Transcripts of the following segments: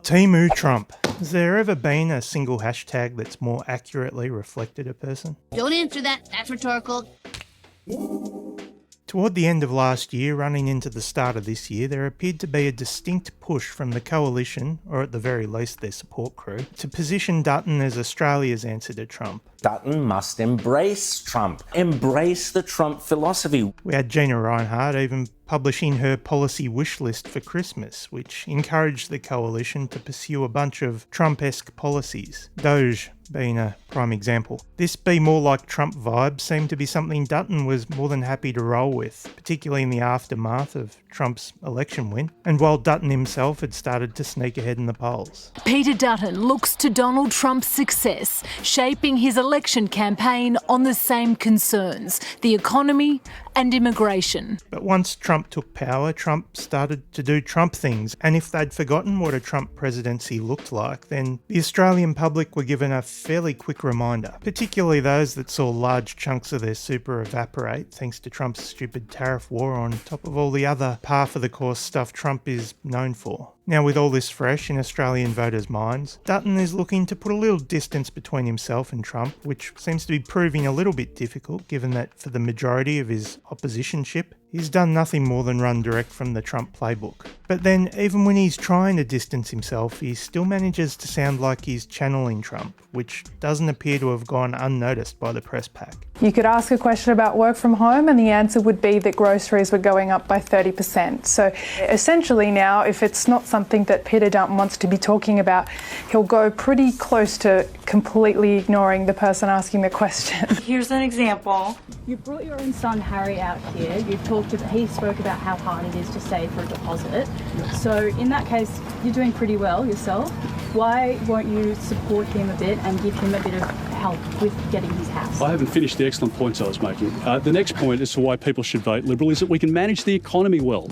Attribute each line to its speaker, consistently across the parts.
Speaker 1: TemuTrump. Has there ever been a single hashtag that's more accurately reflected a person?
Speaker 2: Don't answer that. That's rhetorical.
Speaker 1: Toward the end of last year, running into the start of this year, there appeared to be a distinct push from the coalition, or at the very least their support crew, to position Dutton as Australia's answer to Trump.
Speaker 3: Dutton must embrace Trump. Embrace the Trump philosophy.
Speaker 1: We had Gina Reinhardt even publishing her policy wish list for Christmas, which encouraged the coalition to pursue a bunch of Trump-esque policies, Doge being a prime example. This be more like Trump vibes seemed to be something Dutton was more than happy to roll with, particularly in the aftermath of Trump's election win, and while Dutton himself had started to sneak ahead in the polls.
Speaker 4: Peter Dutton looks to Donald Trump's success, shaping his election campaign on the same concerns, the economy and immigration.
Speaker 1: But once Trump took power, Trump started to do Trump things, and if they'd forgotten what a Trump presidency looked like, then the Australian public were given a fairly quick reminder, particularly those that saw large chunks of their super evaporate thanks to Trump's stupid tariff war on top of all the other par-for-the-course stuff Trump is known for. Now, with all this fresh in Australian voters' minds, Dutton is looking to put a little distance between himself and Trump, which seems to be proving a little bit difficult given that for the majority of his oppositionship, he's done nothing more than run direct from the Trump playbook. But then, even when he's trying to distance himself, he still manages to sound like he's channeling Trump, which doesn't appear to have gone unnoticed by the press pack.
Speaker 5: You could ask a question about work from home and the answer would be that groceries were going up by 30%. So essentially now, if it's not something that Peter Dutton wants to be talking about, he'll go pretty close to completely ignoring the person asking the question.
Speaker 6: Here's an example.
Speaker 7: You brought your own son Harry out here. He spoke about how hard it is to save for a deposit. So in that case, you're doing pretty well yourself. Why won't you support him a bit and give him a bit of help with getting his house?
Speaker 8: I haven't finished the excellent points I was making. The next point as to why people should vote Liberal is that we can manage the economy well.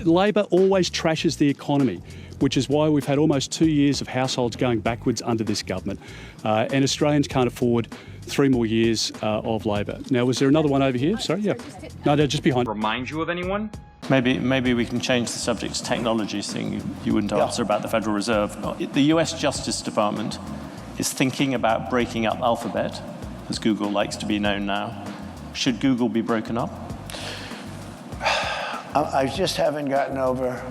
Speaker 8: Labor always trashes the economy, which is why we've had almost 2 years of households going backwards under this government. And Australians can't afford 3 more years of Labor. Now, was there another one over here? Sorry, yeah. No, they're just behind.
Speaker 9: Remind you of anyone?
Speaker 10: Maybe we can change the subject to technologies thing. You wouldn't answer about the Federal Reserve. The US Justice Department is thinking about breaking up Alphabet, as Google likes to be known now. Should Google be broken up?
Speaker 11: I just haven't gotten over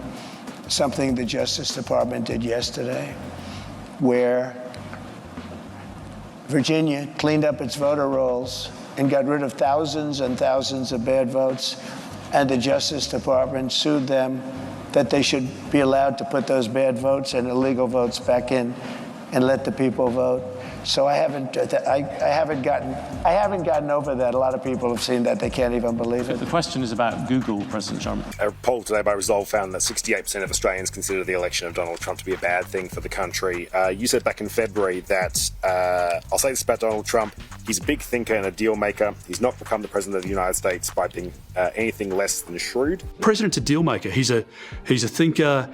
Speaker 11: something the Justice Department did yesterday, where Virginia cleaned up its voter rolls and got rid of thousands and thousands of bad votes, and the Justice Department sued them that they should be allowed to put those bad votes and illegal votes back in and let the people vote. So I haven't gotten over that. A lot of people have seen that. They can't even believe it.
Speaker 10: The question is about Google, President Trump.
Speaker 12: A poll today by Resolve found that 68% of Australians consider the election of Donald Trump to be a bad thing for the country. You said back in February that, I'll say this about Donald Trump, he's a big thinker and a deal maker. He's not become the president of the United States by being anything less than shrewd.
Speaker 8: President's a deal maker. He's a thinker.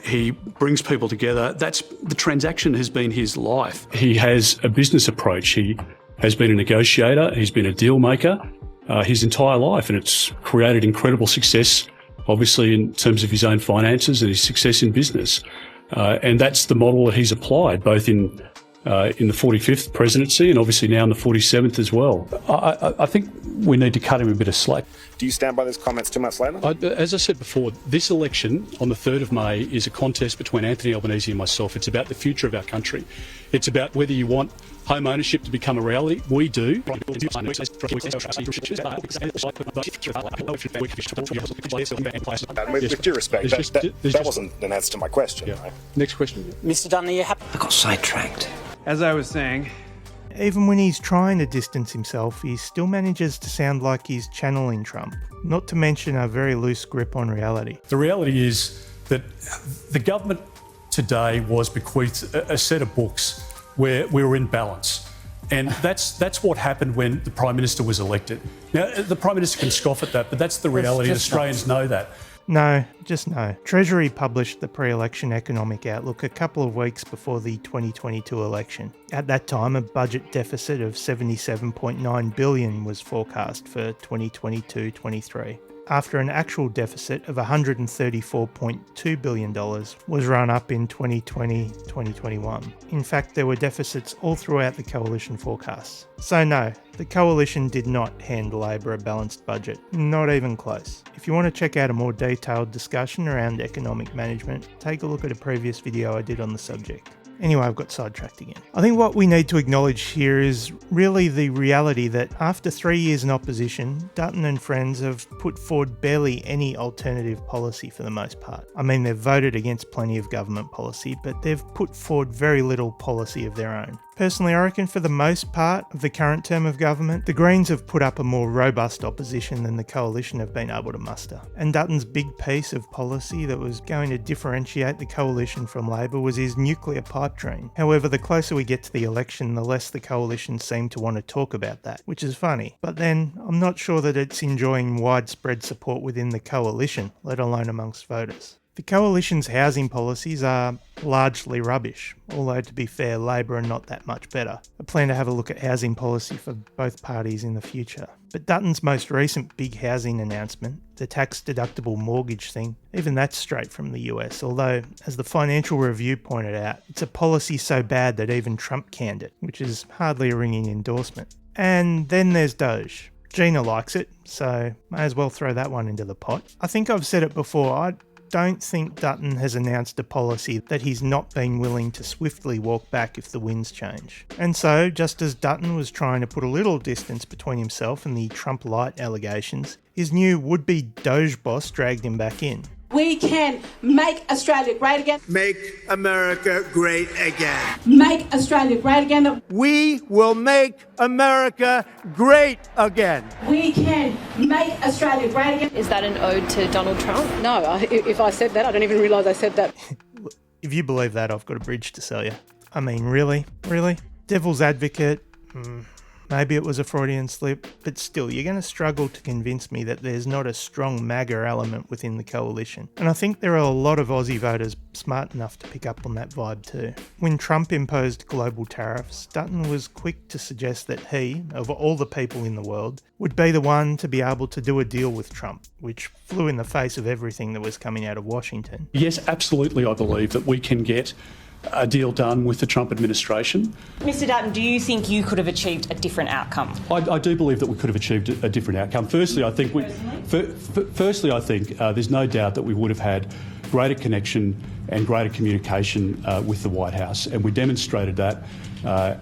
Speaker 8: He brings people together. The transaction has been his life. He has a business approach. He has been a negotiator. He's been a deal maker his entire life, and it's created incredible success, obviously, in terms of his own finances and his success in business. And that's the model that he's applied, both in the 45th presidency and obviously now in the 47th as well. I think we need to cut him a bit of slack.
Speaker 12: Do you stand by those comments 2 months later?
Speaker 8: As I said before, this election on the 3rd of May is a contest between Anthony Albanese and myself. It's about the future of our country. It's about whether you want home ownership to become a reality. We do.
Speaker 12: With due respect, that wasn't an answer to my question.
Speaker 8: Yeah. Right? Next question.
Speaker 3: Mr. Dutton, you have... I got sidetracked.
Speaker 9: As I was saying,
Speaker 1: Even when he's trying to distance himself, he still manages to sound like he's channeling Trump, not to mention a very loose grip on reality.
Speaker 8: The reality is that the government today was bequeathed a set of books where we were in balance. And that's what happened when the Prime Minister was elected. Now, the Prime Minister can scoff at that, but that's the reality. Australians know that.
Speaker 1: No, just no. Treasury published the pre-election economic outlook a couple of weeks before the 2022 election. At that time, a budget deficit of $77.9 billion was forecast for 2022-23. after an actual deficit of $134.2 billion was run up in 2020-2021. In fact, there were deficits all throughout the coalition forecasts. So no, the coalition did not hand Labor a balanced budget, not even close. If you want to check out a more detailed discussion around economic management, take a look at a previous video I did on the subject. Anyway, I've got sidetracked again. I think what we need to acknowledge here is really the reality that after 3 years in opposition, Dutton and friends have put forward barely any alternative policy for the most part. I mean, they've voted against plenty of government policy, but they've put forward very little policy of their own. Personally, I reckon for the most part of the current term of government, the Greens have put up a more robust opposition than the coalition have been able to muster. And Dutton's big piece of policy that was going to differentiate the coalition from Labor was his nuclear pipe dream. However, the closer we get to the election, the less the coalition seem to want to talk about that, which is funny. But then, I'm not sure that it's enjoying widespread support within the coalition, let alone amongst voters. The coalition's housing policies are largely rubbish, although to be fair, Labor are not that much better. I plan to have a look at housing policy for both parties in the future. But Dutton's most recent big housing announcement, the tax-deductible mortgage thing, even that's straight from the US, although, as the Financial Review pointed out, it's a policy so bad that even Trump canned it, which is hardly a ringing endorsement. And then there's Doge. Gina likes it, so may as well throw that one into the pot. I think I've said it before, I don't think Dutton has announced a policy that he's not been willing to swiftly walk back if the winds change. And so, just as Dutton was trying to put a little distance between himself and the Trump light allegations, his new would-be Doge boss dragged him back in.
Speaker 6: We can make Australia great again.
Speaker 13: Make America great again.
Speaker 6: Make Australia great again.
Speaker 13: We will make America great again.
Speaker 6: We can make Australia great again.
Speaker 14: Is that an ode to Donald Trump?
Speaker 15: No, if I said that, I don't even realise I said that.
Speaker 1: If you believe that, I've got a bridge to sell you. I mean, really? Really? Devil's advocate? Maybe it was a Freudian slip, but still, you're going to struggle to convince me that there's not a strong MAGA element within the coalition. And I think there are a lot of Aussie voters smart enough to pick up on that vibe too. When Trump imposed global tariffs, Dutton was quick to suggest that he, of all the people in the world, would be the one to be able to do a deal with Trump, which flew in the face of everything that was coming out of Washington.
Speaker 8: Yes, absolutely, I believe that we can get a deal done with the Trump administration.
Speaker 16: Mr Dutton, do you think you could have achieved a different outcome?
Speaker 8: I do believe that we could have achieved a different outcome. Firstly, I think there's no doubt that we would have had greater connection and greater communication with the White House, and we demonstrated that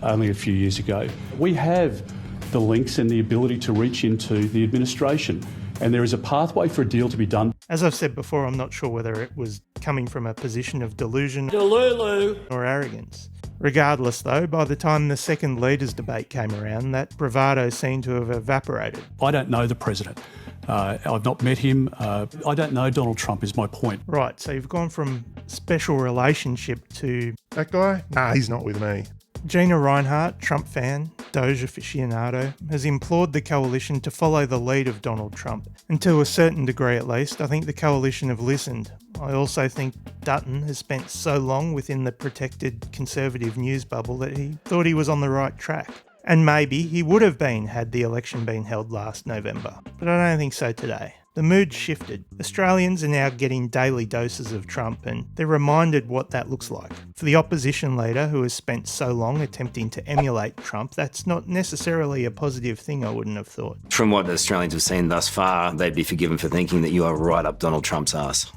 Speaker 8: only a few years ago. We have the links and the ability to reach into the administration, and there is a pathway for a deal to be done.
Speaker 1: As I've said before, I'm not sure whether it was coming from a position of delusion or arrogance. Regardless though, by the time the second leaders debate came around, that bravado seemed to have evaporated.
Speaker 8: I don't know the president. I've not met him. I don't know Donald Trump is my point.
Speaker 1: Right, so you've gone from special relationship to...
Speaker 17: That guy? Nah, he's not with me.
Speaker 1: Gina Reinhart, Trump fan, Doge aficionado, has implored the coalition to follow the lead of Donald Trump. And to a certain degree at least, I think the coalition have listened. I also think Dutton has spent so long within the protected conservative news bubble that he thought he was on the right track. And maybe he would have been had the election been held last November. But I don't think so today. The mood shifted. Australians are now getting daily doses of Trump, and they're reminded what that looks like. For the opposition leader who has spent so long attempting to emulate Trump, that's not necessarily a positive thing, I wouldn't have thought.
Speaker 18: From what Australians have seen thus far, they'd be forgiven for thinking that you are right up Donald Trump's arse.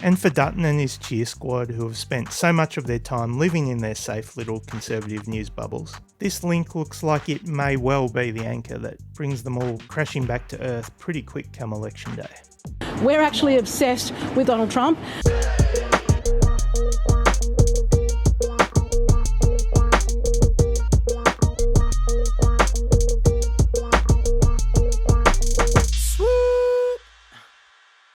Speaker 1: And for Dutton and his cheer squad, who have spent so much of their time living in their safe little conservative news bubbles, this link looks like it may well be the anchor that brings them all crashing back to earth pretty quick come election day.
Speaker 15: We're actually obsessed with Donald Trump.